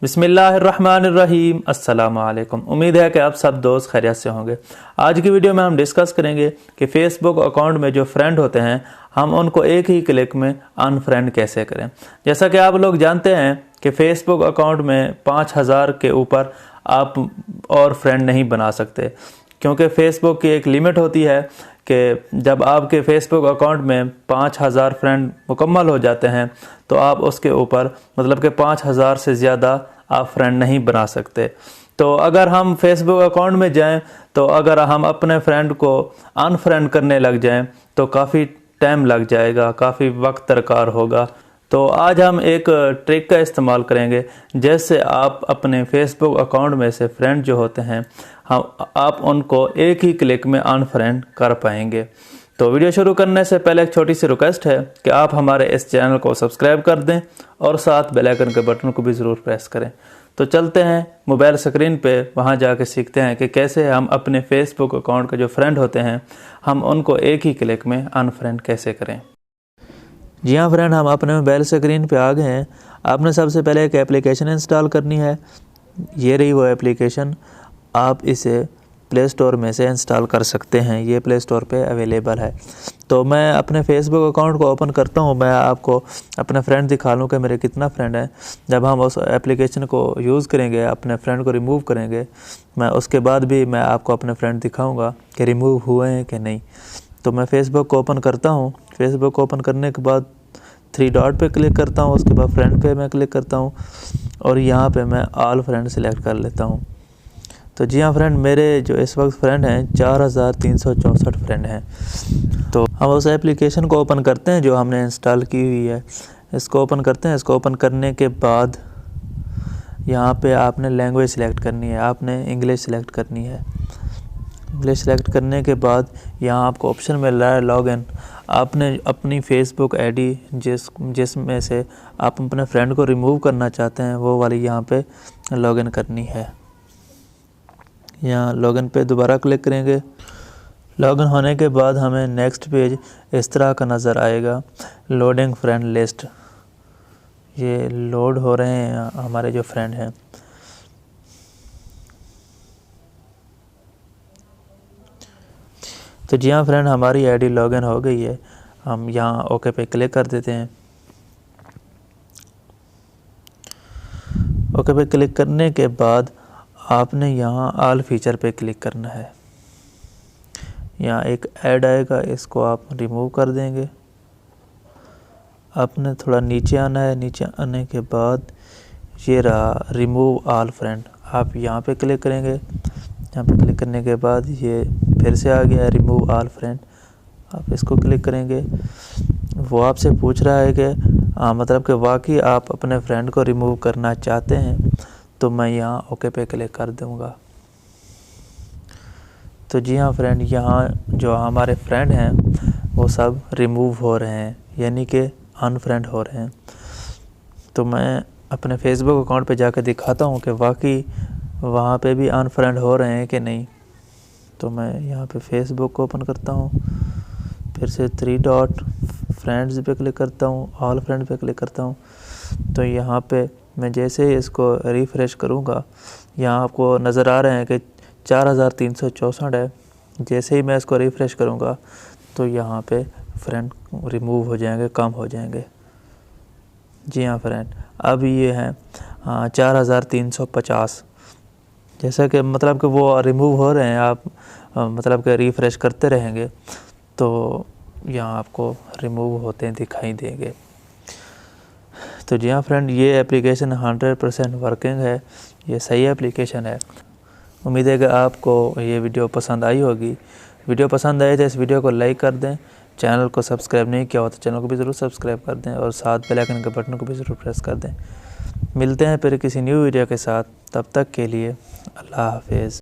बिस्मिल्लाहिर्रहमानिर्रहीम। अस्सलामु अलैकुम। उम्मीद है कि आप सब दोस्त खैरियत से होंगे। आज की वीडियो में हम डिस्कस करेंगे कि फ़ेसबुक अकाउंट में जो फ्रेंड होते हैं हम उनको एक ही क्लिक में अनफ्रेंड कैसे करें। जैसा कि आप लोग जानते हैं कि फ़ेसबुक अकाउंट में 5000 के ऊपर आप और फ्रेंड नहीं बना सकते, क्योंकि फ़ेसबुक की एक लिमिट होती है कि जब आपके फ़ेसबुक अकाउंट में 5000 फ्रेंड मुकम्मल हो जाते हैं तो आप उसके ऊपर मतलब कि 5000 से ज़्यादा आप फ्रेंड नहीं बना सकते। तो अगर हम फेसबुक अकाउंट में जाएं तो अगर हम अपने फ्रेंड को अनफ्रेंड करने लग जाएं तो काफ़ी टाइम लग जाएगा, काफ़ी वक्त दरकार होगा। तो आज हम एक ट्रिक का इस्तेमाल करेंगे जैसे आप अपने फेसबुक अकाउंट में से फ्रेंड जो होते हैं आप उनको एक ही क्लिक में अनफ्रेंड कर पाएंगे। तो वीडियो शुरू करने से पहले एक छोटी सी रिक्वेस्ट है कि आप हमारे इस चैनल को सब्सक्राइब कर दें और साथ बेल आइकन के बटन को भी ज़रूर प्रेस करें। तो चलते हैं मोबाइल स्क्रीन पे, वहाँ जाके सीखते हैं कि कैसे हम अपने फेसबुक अकाउंट के जो फ्रेंड होते हैं हम उनको एक ही क्लिक में अनफ्रेंड कैसे करें। जी हाँ फ्रेंड, हम अपने मोबाइल स्क्रीन पे आ गए हैं। आपने सबसे पहले एक एप्लीकेशन इंस्टॉल करनी है। ये रही वो एप्लीकेशन, आप इसे प्ले स्टोर में से इंस्टॉल कर सकते हैं, ये प्ले स्टोर पे अवेलेबल है। तो मैं अपने फेसबुक अकाउंट को ओपन करता हूँ, मैं आपको अपने फ्रेंड दिखा लूँ कि मेरे कितना फ्रेंड है। जब हम उस एप्लीकेशन को यूज़ करेंगे, अपने फ्रेंड को रिमूव करेंगे, मैं उसके बाद भी मैं आपको अपने फ्रेंड दिखाऊँगा कि रिमूव हुए हैं कि नहीं। तो मैं फ़ेसबुक को ओपन करता हूँ। फ़ेसबुक को ओपन करने के बाद 3 डॉट पे क्लिक करता हूँ, उसके बाद फ्रेंड पे मैं क्लिक करता हूँ और यहाँ पे मैं ऑल फ्रेंड सेलेक्ट कर लेता हूँ। तो जी हाँ फ्रेंड, मेरे जो इस वक्त फ्रेंड हैं 4364 फ्रेंड हैं। तो हम उस एप्लीकेशन को ओपन करते हैं जो हमने इंस्टॉल की हुई है। इसको ओपन करते हैं। इसको ओपन करने के बाद यहाँ पे आपने लैंग्वेज सेलेक्ट करनी है, आपने इंग्लिश सेलेक्ट करनी है। इंग्लिश सेलेक्ट करने के बाद यहाँ आपको ऑप्शन मिल रहा है लॉगिन। आपने अपनी फेसबुक आईडी जिसमें से आप अपने फ्रेंड को रिमूव करना चाहते हैं वो वाली यहाँ पे लॉगिन करनी है। यहाँ लॉगिन पे दोबारा क्लिक करेंगे। लॉगिन होने के बाद हमें नेक्स्ट पेज इस तरह का नज़र आएगा, लोडिंग फ्रेंड लिस्ट। ये लोड हो रहे हैं हमारे जो फ्रेंड हैं। तो जी हाँ फ्रेंड, हमारी आईडी लॉगिन हो गई है। हम यहाँ ओके पे क्लिक कर देते हैं। ओके पे क्लिक करने के बाद आपने यहाँ ऑल फीचर पे क्लिक करना है। यहाँ एक ऐड आएगा, इसको आप रिमूव कर देंगे। आपने थोड़ा नीचे आना है। नीचे आने के बाद ये रहा रिमूव ऑल फ्रेंड, आप यहाँ पे क्लिक करेंगे। यहाँ पे क्लिक करने के बाद ये फिर से आ गया है रिमूव ऑल फ्रेंड, आप इसको क्लिक करेंगे। वो आपसे पूछ रहा है कि मतलब कि वाकई आप अपने फ्रेंड को रिमूव करना चाहते हैं, तो मैं यहाँ ओके पे क्लिक कर दूँगा। तो जी हाँ फ्रेंड, यहाँ जो हमारे फ्रेंड हैं वो सब रिमूव हो रहे हैं, यानी कि अनफ्रेंड हो रहे हैं। तो मैं अपने फेसबुक अकाउंट पे जाकर दिखाता हूँ कि वाकई वहाँ पे भी अनफ्रेंड हो रहे हैं कि नहीं। तो मैं यहाँ पे फेसबुक को ओपन करता हूँ, फिर से 3 डॉट फ्रेंड्स पे क्लिक करता हूँ, ऑल फ्रेंड पे क्लिक करता हूँ। तो यहाँ पे मैं जैसे ही इसको रिफ़्रेश करूँगा, यहाँ आपको नज़र आ रहे हैं कि 4364 है। जैसे ही मैं इसको रिफ़्रेश करूँगा तो यहाँ पे फ्रेंड रिमूव हो जाएंगे, कम हो जाएंगे। जी हाँ फ्रेंड, अब ये हैं 4350। जैसा कि मतलब कि वो रिमूव हो रहे हैं, आप मतलब कि रिफ़्रेश करते रहेंगे तो यहाँ आपको रिमूव होते दिखाई देंगे। तो जी हाँ फ्रेंड, ये एप्लीकेशन 100% वर्किंग है, ये सही एप्लीकेशन है। उम्मीद है कि आपको ये वीडियो पसंद आई होगी। वीडियो पसंद आए तो इस वीडियो को लाइक कर दें। चैनल को सब्सक्राइब नहीं किया हो तो चैनल को भी ज़रूर सब्सक्राइब कर दें और साथ बेल आइकन के बटन को भी ज़रूर प्रेस कर दें। मिलते हैं फिर किसी न्यू वीडियो के साथ, तब तक के लिए अल्लाह हाफिज़।